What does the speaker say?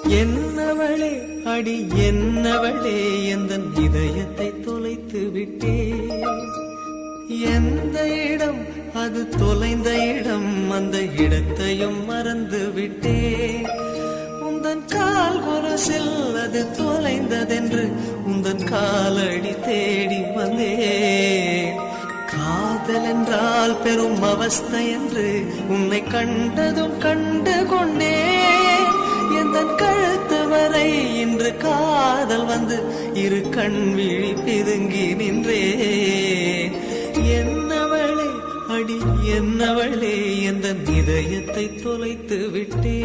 என்னவளே அடி என்னவளே எந்தன் இதயத்தை தொலைத்து விட்டே. எந்த இடம் அது தொலைந்த இடம், அந்த இடத்தையும் மறந்து விட்டே. உந்தன் கால் கொலுசில் அது தொலைந்ததென்று உந்தன் காலடி தேடி வந்தே. காதல் என்றால் பெரும் அவஸ்தை என்று உன்னை கண்டதும் கண்டு கொண்டே. எந்தன் கழுத்து வரை இன்று காதல் வந்து இரு கண் விழி பிதுங்கி நின்றே. என்னவளே அடி என்னவளே எந்தன் இதயத்தை தொலைத்து விட்டே.